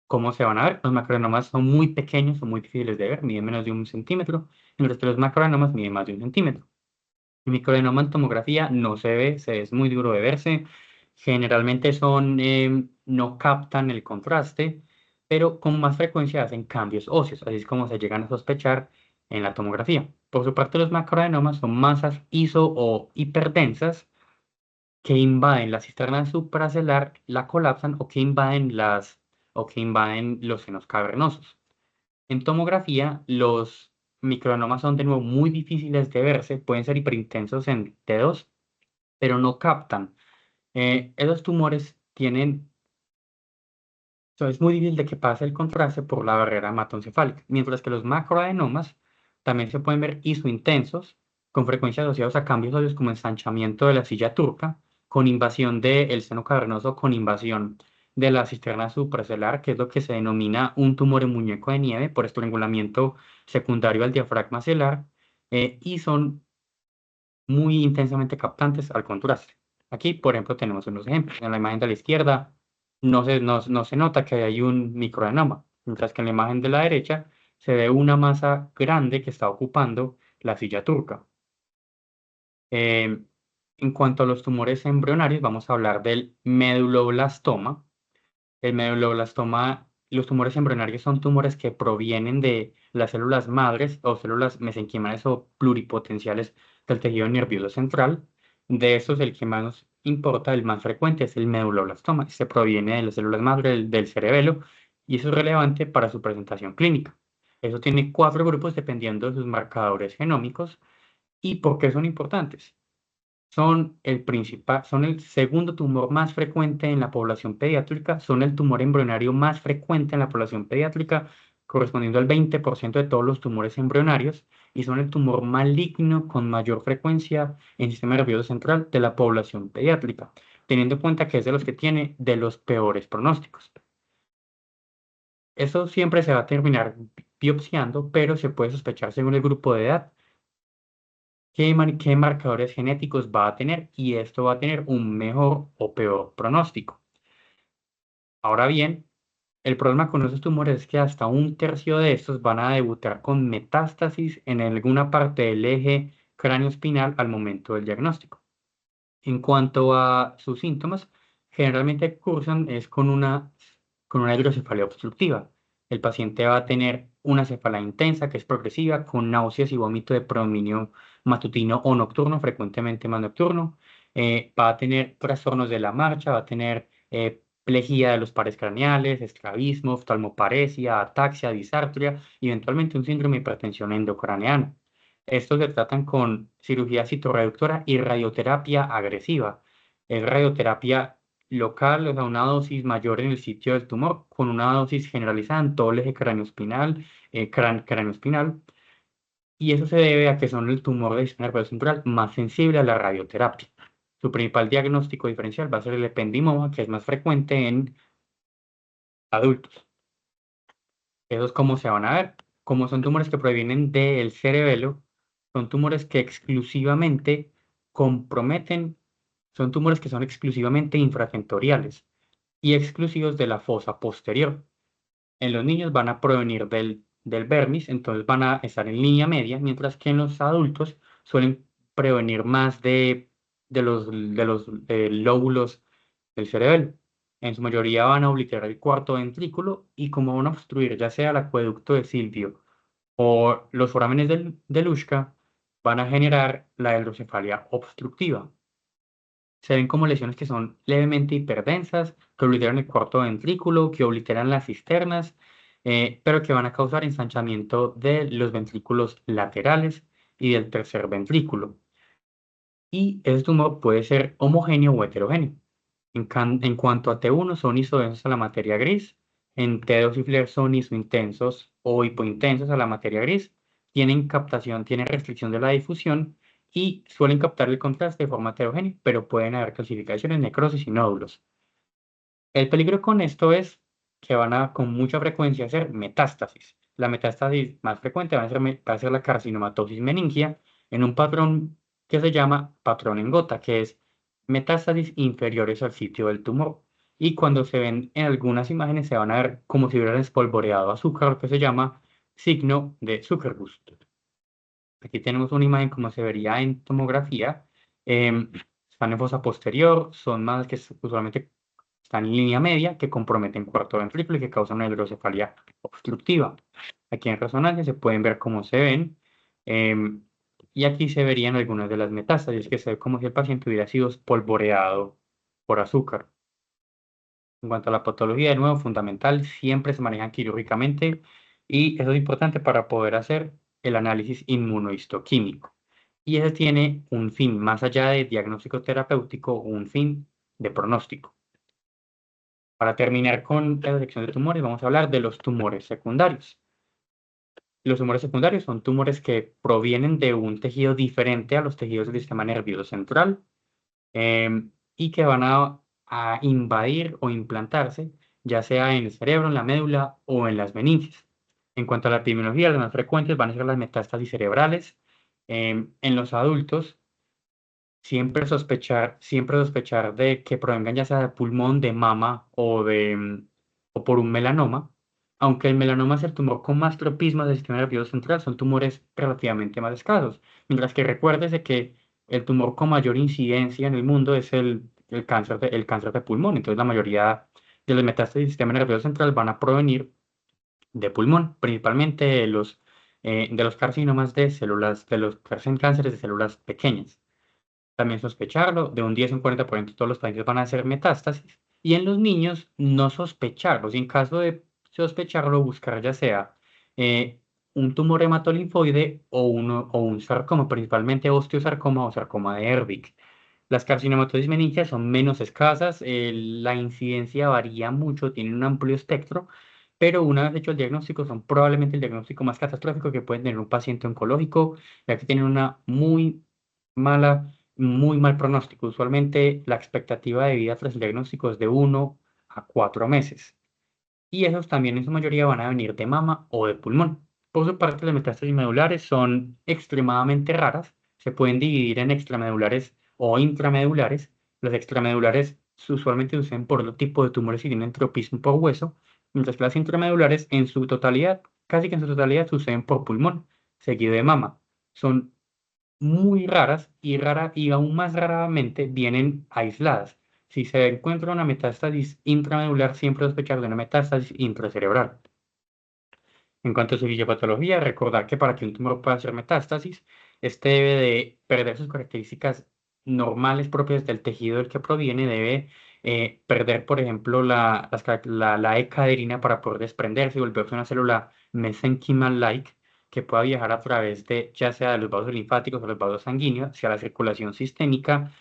¿Cómo se van a ver? Los macroadenomas son muy pequeños, son muy difíciles de ver, miden menos de 1 centímetro, mientras que los macroadenomas miden más de 1 centímetro. El microadenoma en tomografía no se ve, es muy duro de verse. Generalmente no captan el contraste, pero con más frecuencia hacen cambios óseos, así es como se llegan a sospechar en la tomografía. Por su parte, los macroadenomas son masas iso o hiperdensas que invaden la cisterna supracelular, la colapsan o que invaden los senos cavernosos. En tomografía, los microanomas son de nuevo muy difíciles de verse, pueden ser hiperintensos en T2, pero no captan. Esos tumores es muy difícil de que pase el contraste por la barrera hematoencefálica, mientras que los macroadenomas también se pueden ver isointensos, con frecuencia asociados a cambios óseos como ensanchamiento de la silla turca, con invasión del seno cavernoso, con invasión de la cisterna supracelular, que es lo que se denomina un tumor en muñeco de nieve, por estrangulamiento secundario al diafragma celular, y son muy intensamente captantes al contraste. Aquí, por ejemplo, tenemos unos ejemplos. En la imagen de la izquierda no se nota que hay un microadenoma, mientras que en la imagen de la derecha se ve una masa grande que está ocupando la silla turca. Em, en cuanto a los tumores embrionarios, vamos a hablar del meduloblastoma. El medulloblastoma, los tumores embrionarios son tumores que provienen de las células madres o células mesenquimales o pluripotenciales del tejido nervioso central. De estos, el que más nos importa, el más frecuente, es el medulloblastoma. Este proviene de las células madre del cerebelo y eso es relevante para su presentación clínica. Eso tiene 4 grupos dependiendo de sus marcadores genómicos. ¿Y por qué son importantes? Son el segundo tumor más frecuente en la población pediátrica, son el tumor embrionario más frecuente en la población pediátrica, correspondiendo al 20% de todos los tumores embrionarios, y son el tumor maligno con mayor frecuencia en el sistema nervioso central de la población pediátrica, teniendo en cuenta que es de los que tiene de los peores pronósticos. Eso siempre se va a terminar biopsiando, pero se puede sospechar según el grupo de edad qué marcadores genéticos va a tener y esto va a tener un mejor o peor pronóstico. Ahora bien, el problema con esos tumores es que hasta un tercio de estos van a debutar con metástasis en alguna parte del eje cráneo-espinal al momento del diagnóstico. En cuanto a sus síntomas, generalmente cursan es con una hidrocefalia obstructiva. El paciente va a tener una cefalea intensa que es progresiva, con náuseas y vómito de predominio matutino o nocturno, frecuentemente más nocturno. Va a tener trastornos de la marcha, va a tener plejía de los pares craneales, estrabismo, oftalmoparesia, ataxia, disartria y eventualmente un síndrome de hipertensión endocraneana. Estos se tratan con cirugía citorreductora y radioterapia agresiva. Es radioterapia local, o sea, una dosis mayor en el sitio del tumor, con una dosis generalizada en todo el eje craneoespinal, craneoespinal, y eso se debe a que son el tumor del sistema nervioso central más sensible a la radioterapia. Su principal diagnóstico diferencial va a ser el ependimoma, que es más frecuente en adultos. Esos cómo se van a ver. Como son tumores que provienen del cerebelo, son tumores que exclusivamente comprometen, son tumores que son exclusivamente infratentoriales y exclusivos de la fosa posterior. En los niños van a provenir del vermis, entonces van a estar en línea media, mientras que en los adultos suelen prevenir más de los lóbulos del cerebelo. En su mayoría van a obliterar el cuarto ventrículo y como van a obstruir ya sea el acueducto de Silvio o los forámenes de Luschka, van a generar la hidrocefalia obstructiva. Se ven como lesiones que son levemente hiperdensas, que obliteran el cuarto ventrículo, que obliteran las cisternas, pero que van a causar ensanchamiento de los ventrículos laterales y del tercer ventrículo. Y ese tumor puede ser homogéneo o heterogéneo. En cuanto a T1, son isodensos a la materia gris. En T2 y FLAIR son isointensos o hipointensos a la materia gris. Tienen captación, tienen restricción de la difusión y suelen captar el contraste de forma heterogénea, pero pueden haber calcificaciones, necrosis y nódulos. El peligro con esto es que van a con mucha frecuencia hacer metástasis. La metástasis más frecuente va a ser la carcinomatosis meningia en un patrón que se llama patrón en gota, que es metástasis inferiores al sitio del tumor. Y cuando se ven en algunas imágenes se van a ver como si hubieran espolvoreado azúcar, lo que se llama signo de Zuckerguss. Aquí tenemos una imagen como se vería en tomografía. Están en fosa posterior, son más que usualmente están en línea media, que comprometen cuarto ventrículo y que causan una hidrocefalia obstructiva. Aquí en resonancia se pueden ver cómo se ven. em, y aquí se verían algunas de las metástasis, que se ve como si el paciente hubiera sido espolvoreado por azúcar. En cuanto a la patología, de nuevo, fundamental, siempre se manejan quirúrgicamente y eso es importante para poder hacer el análisis inmunohistoquímico. Y ese tiene un fin, más allá de diagnóstico terapéutico, un fin de pronóstico. Para terminar con la detección de tumores, vamos a hablar de los tumores secundarios. Los tumores secundarios son tumores que provienen de un tejido diferente a los tejidos del sistema nervioso central y que van a invadir o implantarse, ya sea en el cerebro, en la médula o en las meninges. En cuanto a la epidemiología, las más frecuentes van a ser las metástasis cerebrales. En los adultos, siempre sospechar de que provengan ya sea de pulmón, de mama o por un melanoma. Aunque el melanoma es el tumor con más tropismo del sistema nervioso central, son tumores relativamente más escasos. Mientras que recuérdese que el tumor con mayor incidencia en el mundo es el cáncer de pulmón. Entonces, la mayoría de los metástasis del sistema nervioso central van a provenir de pulmón, principalmente de los carcinomas de células, de los cánceres de células pequeñas. También sospecharlo, de un 10 a un 40% de todos los pacientes van a hacer metástasis. Y en los niños, no sospecharlos. Y en caso de sospecharlo, buscar ya sea eh, un tumor hematolinfoide o un sarcoma, principalmente osteosarcoma o sarcoma de Erddig. Las carcinomatosis meningias son menos escasas, la incidencia varía mucho, tienen un amplio espectro, pero una vez hecho el diagnóstico, son probablemente el diagnóstico más catastrófico que puede tener un paciente oncológico, ya que tienen una muy mal pronóstico. Usualmente la expectativa de vida tras el diagnóstico es de 1 a 4 meses. Y esos también en su mayoría van a venir de mama o de pulmón. Por su parte, las metástasis medulares son extremadamente raras. Se pueden dividir en extramedulares o intramedulares. Las extramedulares usualmente se usan por otro tipo de tumores y tienen tropismo por hueso, mientras que las intramedulares en su totalidad, casi que en su totalidad, suceden por pulmón, seguido de mama. Son muy raras y aún más raramente vienen aisladas. Si se encuentra una metástasis intramedular, siempre sospechar de una metástasis intracerebral. En cuanto a su fisiopatología, recordar que para que un tumor pueda hacer metástasis, este debe de perder sus características normales propias del tejido del que proviene, debe perder, por ejemplo, la E-caderina para poder desprenderse y volverse una célula mesenquimal-like que pueda viajar a través de, ya sea de los vasos linfáticos o los vasos sanguíneos, hacia la circulación sistémica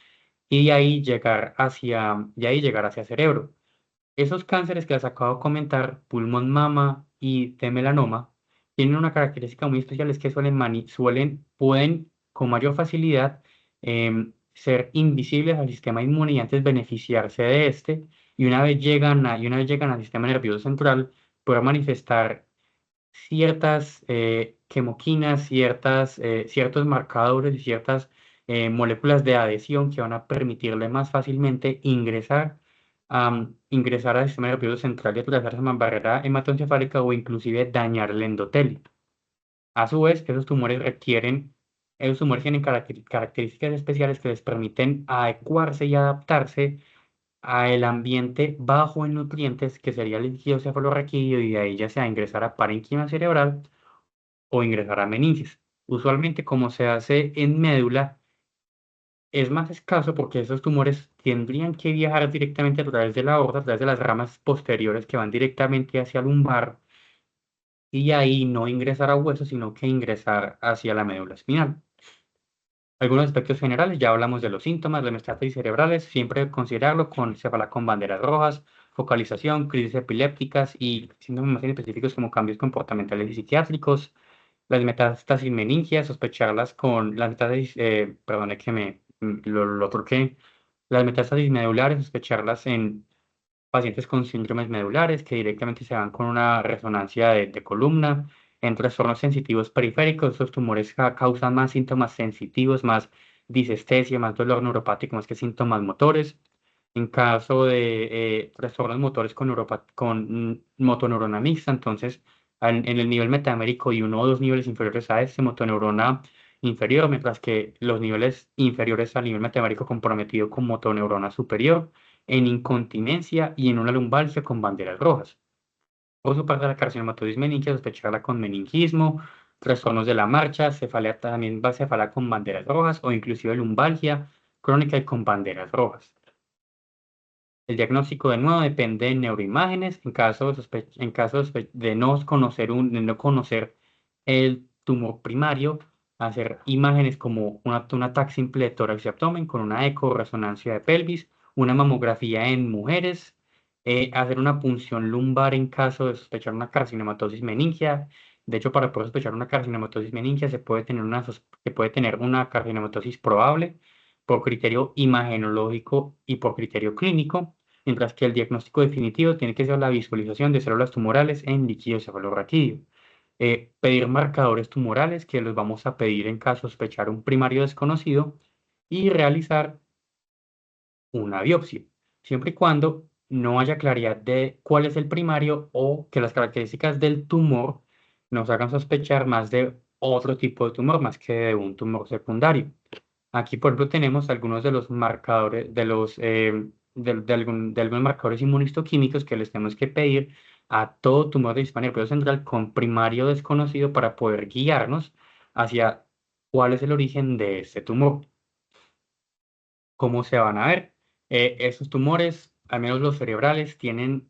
y de ahí llegar hacia el cerebro. Esos cánceres que les acabo de comentar, pulmón, mama y de melanoma, tienen una característica muy especial, es que pueden con mayor facilidad ser invisibles al sistema inmune y antes beneficiarse de este, y una vez llegan al sistema nervioso central, pueden manifestar ciertas quemoquinas, ciertos marcadores y ciertas moléculas de adhesión que van a permitirle más fácilmente ingresar al sistema nervioso central y atravesar esa barrera hematoencefálica o inclusive dañar el endotelio. A su vez, esos tumores tienen características especiales que les permiten adecuarse y adaptarse al ambiente bajo en nutrientes, que sería el líquido cefalorraquídeo, y de ahí ya sea ingresar a parénquima cerebral o ingresar a meninges. Usualmente, como se hace en médula, es más escaso porque esos tumores tendrían que viajar directamente a través de la aorta, a través de las ramas posteriores que van directamente hacia el lumbar y ahí no ingresar a hueso, sino que ingresar hacia la médula espinal. Algunos aspectos generales, ya hablamos de los síntomas de metástasis cerebrales, siempre considerarlo con cefalea con banderas rojas, focalización, crisis epilépticas y síntomas más específicos como cambios comportamentales y psiquiátricos. Las metástasis meningias, sospecharlas con las metástasis, perdón, es que lo truqué. Las metástasis medulares, sospecharlas en pacientes con síndromes medulares que directamente se van con una resonancia de columna. En trastornos sensitivos periféricos, estos tumores causan más síntomas sensitivos, más disestesia, más dolor neuropático, más que síntomas motores. En caso de trastornos motores con motoneurona mixta, entonces en el nivel metamérico y uno o dos niveles inferiores a este, motoneurona inferior, mientras que los niveles inferiores al nivel metamérico comprometido con motoneurona superior, en incontinencia y en una lumbalgia con banderas rojas. Por su parte, la carcinomatosis meningia, sospecharla con meningismo, trastornos de la marcha, cefalea también va cefalea con banderas rojas o inclusive lumbalgia crónica y con banderas rojas. El diagnóstico de nuevo depende de neuroimágenes. En caso de de no conocer el tumor primario, hacer imágenes como un ataque simple de tórax y abdomen con una ecorresonancia de pelvis, una mamografía en mujeres, hacer una punción lumbar en caso de sospechar una carcinomatosis meningia. De hecho, para poder sospechar una carcinomatosis meningia se puede tener una carcinomatosis probable por criterio imagenológico y por criterio clínico, mientras que el diagnóstico definitivo tiene que ser la visualización de células tumorales en líquido cefalorraquídeo. Pedir marcadores tumorales, que los vamos a pedir en caso de sospechar un primario desconocido, y realizar una biopsia, siempre y cuando no haya claridad de cuál es el primario o que las características del tumor nos hagan sospechar más de otro tipo de tumor, más que de un tumor secundario. Aquí, por ejemplo, tenemos algunos de los marcadores, de algunos marcadores inmunistoquímicos que les tenemos que pedir a todo tumor de sistema nervioso central con primario desconocido para poder guiarnos hacia cuál es el origen de este tumor. ¿Cómo se van a ver? Esos tumores, al menos los cerebrales, tienen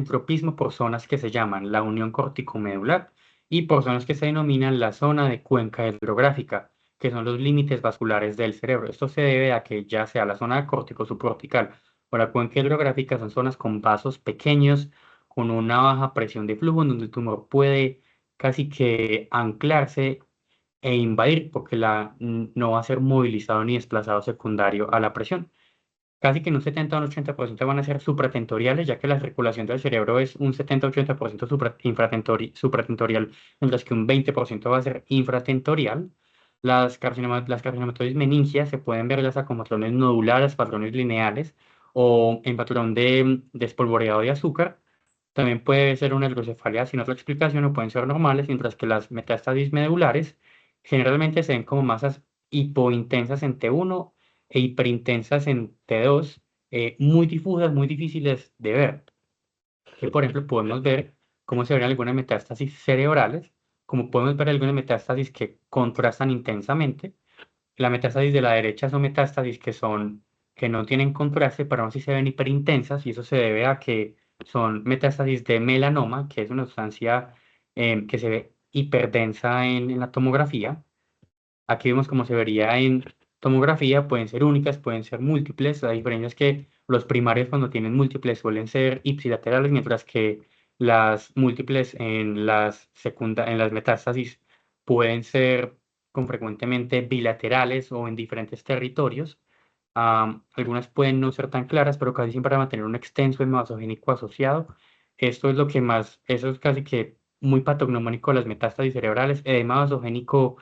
tropismo por zonas que se llaman la unión corticomedular y por zonas que se denominan la zona de cuenca hidrográfica, que son los límites vasculares del cerebro. Esto se debe a que ya sea la zona cortico subcortical o la cuenca hidrográfica son zonas con vasos pequeños, con una baja presión de flujo, en donde el tumor puede casi que anclarse e invadir porque no va a ser movilizado ni desplazado secundario a la presión. Casi que en un 70 o un 80% van a ser supratentoriales, ya que la circulación del cerebro es un 70-80% supratentorial, mientras que un 20% va a ser infratentorial. Las carcinomatosis meningias se pueden ver ya sea con patrones nodulares, patrones lineales o en patrón de despolvoreado de azúcar. También puede ser una hidrocefalia sin otra explicación o pueden ser normales, mientras que las metástasis medulares generalmente se ven como masas hipointensas en T1 e hiperintensas en T2, muy difusas, muy difíciles de ver. Que por ejemplo podemos ver cómo se ven algunas metástasis cerebrales. Como podemos ver, algunas metástasis que contrastan intensamente. La metástasis de la derecha son metástasis que no tienen contraste, pero aún así se ven hiperintensas, y eso se debe a que son metástasis de melanoma, que es una sustancia que se ve hiperdensa en la tomografía. Aquí vemos cómo se vería en tomografía, pueden ser únicas, pueden ser múltiples. La diferencia es que los primarios cuando tienen múltiples suelen ser ipsilaterales, mientras que las múltiples en las metástasis pueden ser con frecuentemente bilaterales o en diferentes territorios. Algunas pueden no ser tan claras, pero casi siempre van a tener un extenso hematogenérico asociado. Eso es casi que muy patognomónico de las metástasis cerebrales. Edema vasogénico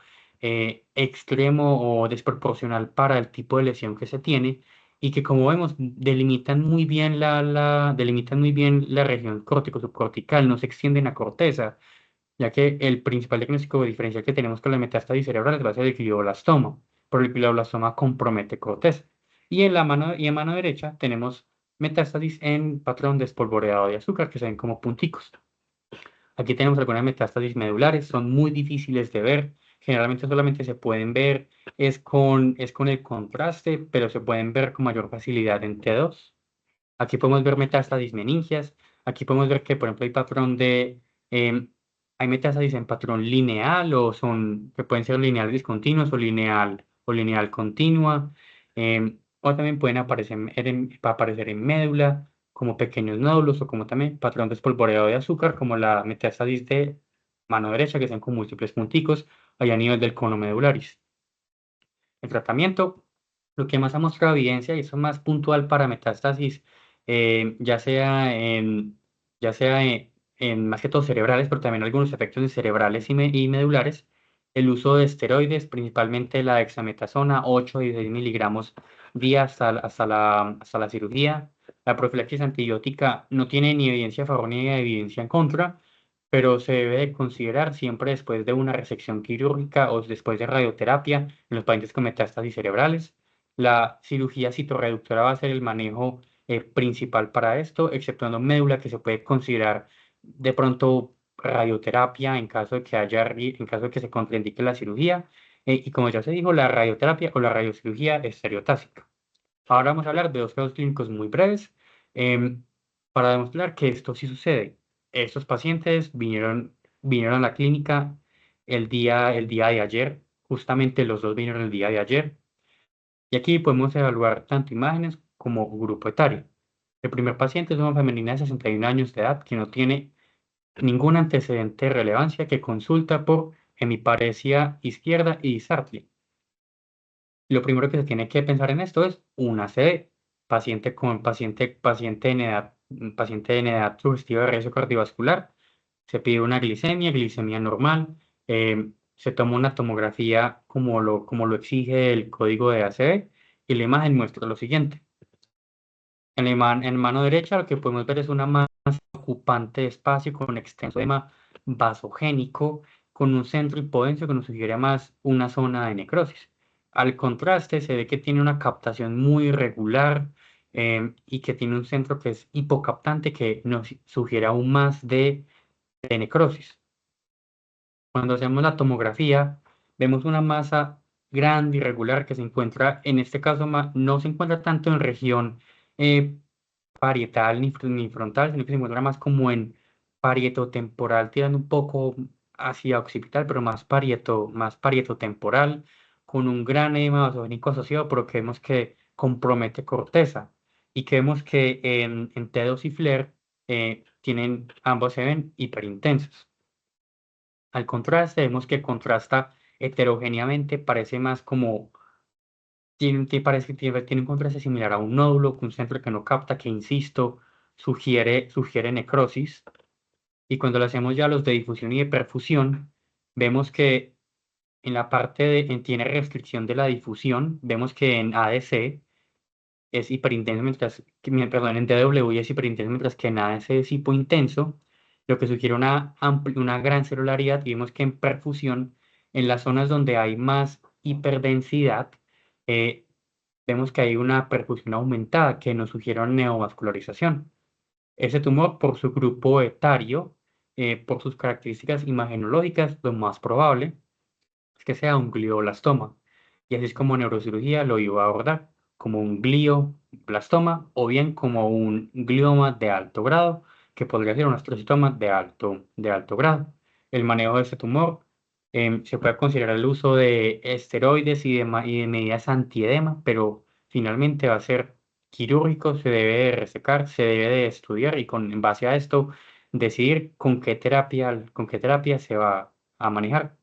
extremo o desproporcional para el tipo de lesión que se tiene, y que, como vemos, delimitan muy bien la región córtico-subcortical, no se extienden a corteza, ya que el principal diagnóstico diferencial que tenemos con la metástasis cerebral va a ser el glioblastoma, pero el glioblastoma compromete corteza. En mano derecha tenemos metástasis en patrón despolvoreado de azúcar, que se ven como punticos. Aquí tenemos algunas metástasis medulares, son muy difíciles de ver. Generalmente solamente se pueden ver es con el contraste, pero se pueden ver con mayor facilidad en T2. Aquí podemos ver metástasis meningias. Aquí podemos ver que, por ejemplo, em, hay metástasis en patrón lineal, que pueden ser lineal discontinuos o lineal continua. O también pueden aparecer en médula como pequeños nódulos, o como también patrón despolvoreado de azúcar, como la metástasis de mano derecha, que son con múltiples punticos allá a nivel del cono medularis. El tratamiento, lo que más ha mostrado evidencia, y eso es más puntual para metástasis, eh, ya sea en, ya sea en más que todo cerebrales, pero también algunos efectos en cerebrales y medulares, el uso de esteroides, principalmente la dexametasona, 8 y 6 miligramos día hasta la cirugía. La profilaxis antibiótica no tiene ni evidencia a favor ni evidencia en contra, pero se debe de considerar siempre después de una resección quirúrgica o después de radioterapia en los pacientes con metástasis cerebrales. La cirugía citorreductora va a ser el manejo principal para esto, exceptuando médula, que se puede considerar de pronto radioterapia en caso de que se contraindique la cirugía. Y como ya se dijo, la radioterapia o la radiocirugía estereotáxica. Ahora vamos a hablar de dos casos clínicos muy breves, em, para demostrar que esto sí sucede. Estos pacientes vinieron a la clínica el día de ayer, justamente los dos vinieron el día de ayer, y aquí podemos evaluar tanto imágenes como grupo etario. El primer paciente es una femenina de 61 años de edad que no tiene ningún antecedente de relevancia, que consulta por hemiparesia izquierda y disartria. Lo primero que se tiene que pensar en esto es una ACV, paciente en edad sugestiva de riesgo cardiovascular. Se pide una glicemia normal. Se toma una tomografía como lo exige el código de ACV, y la imagen muestra lo siguiente. En mano derecha lo que podemos ver es una masa ocupante de espacio con extenso edema vasogénico, con un centro hipodenso que nos sugiere más una zona de necrosis. Al contraste, se ve que tiene una captación muy irregular, y que tiene un centro que es hipocaptante, que nos sugiere aún más de necrosis. Cuando hacemos la tomografía, vemos una masa grande, irregular, que se encuentra, en este caso, no se encuentra tanto en región eh, parietal ni frontal, sino que se encuentra más como en parietotemporal, tirando un poco hacia occipital, pero más parietotemporal, con un gran edema vasogénico asociado, pero que vemos que compromete corteza, y que vemos que en T2 y FLAIR ambos se ven hiperintensos. Al contraste, vemos que contrasta heterogéneamente, parece más como parece que tiene un contraste similar a un nódulo, con un centro que no capta, que, insisto, sugiere necrosis. Y cuando le hacemos ya los de difusión y de perfusión, vemos que tiene restricción de la difusión. Vemos que en ADC es hiperintenso, perdón, en DW es hiperintenso, mientras que en ADC es hipointenso, lo que sugiere una gran celularidad. Y vemos que en perfusión, en las zonas donde hay más hiperdensidad, eh, vemos que hay una perfusión aumentada, que nos sugiere una neovascularización. Ese tumor, por su grupo etario, por sus características imagenológicas, lo más probable es que sea un glioblastoma. Y así es como neurocirugía lo iba a abordar, como un glioblastoma o bien como un glioma de alto grado, que podría ser un astrocitoma de alto grado. El manejo de este tumor se puede considerar el uso de esteroides y de medidas antiedema, pero finalmente va a ser quirúrgico, se debe de resecar, se debe de estudiar y en base a esto decidir con qué terapia se va a manejar.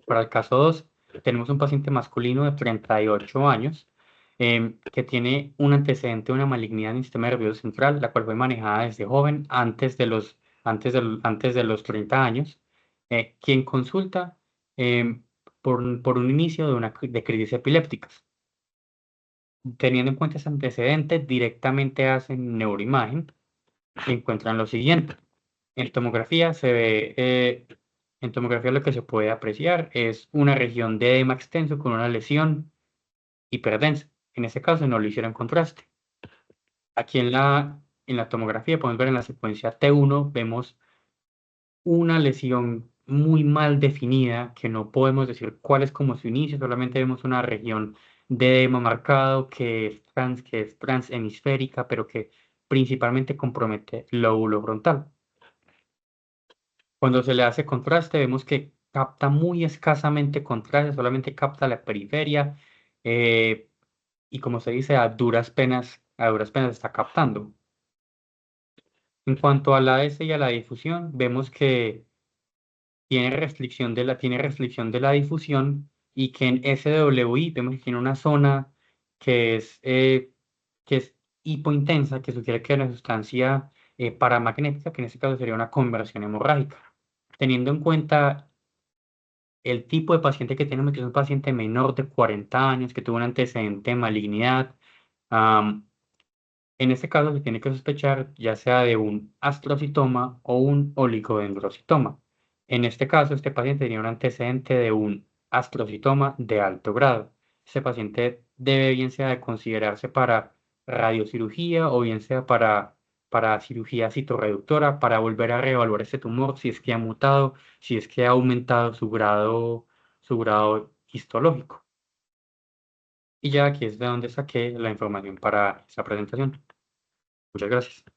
Para el caso 2 tenemos un paciente masculino de 38 años que tiene un antecedente de una malignidad en el sistema nervioso central, la cual fue manejada desde joven, antes de los 30 años, quien consulta por un inicio de crisis epilépticas. Teniendo en cuenta ese antecedente, directamente hacen neuroimagen y encuentran lo siguiente. En tomografía se ve, en tomografía lo que se puede apreciar es una región de edema extenso con una lesión hiperdensa. En este caso no lo hicieron contraste. Aquí en la tomografía podemos ver en la secuencia T1, vemos una lesión muy mal definida que no podemos decir cuál es como su inicio, solamente vemos una región de edema marcado que es transhemisférica, pero que principalmente compromete el lóbulo frontal. Cuando se le hace contraste, vemos que capta muy escasamente contraste, solamente capta la periferia, eh, y como se dice, a duras penas está captando. En cuanto a la S y a la difusión, vemos que tiene restricción de la difusión y que en SWI vemos que tiene una zona que es, eh, que es hipointensa, que sugiere que hay una sustancia paramagnética, que en este caso sería una conversión hemorrágica. Teniendo en cuenta el tipo de paciente que tenemos, que es un paciente menor de 40 años, que tuvo un antecedente de malignidad, am, en este caso se tiene que sospechar ya sea de un astrocitoma o un oligodendrocitoma. En este caso, este paciente tenía un antecedente de un astrocitoma de alto grado. Este paciente debe bien sea de considerarse para radiocirugía o bien sea para cirugía citorreductora, para volver a reevaluar este tumor si es que ha mutado, si es que ha aumentado su grado histológico. Y ya aquí es de donde saqué la información para esta presentación. Muchas gracias.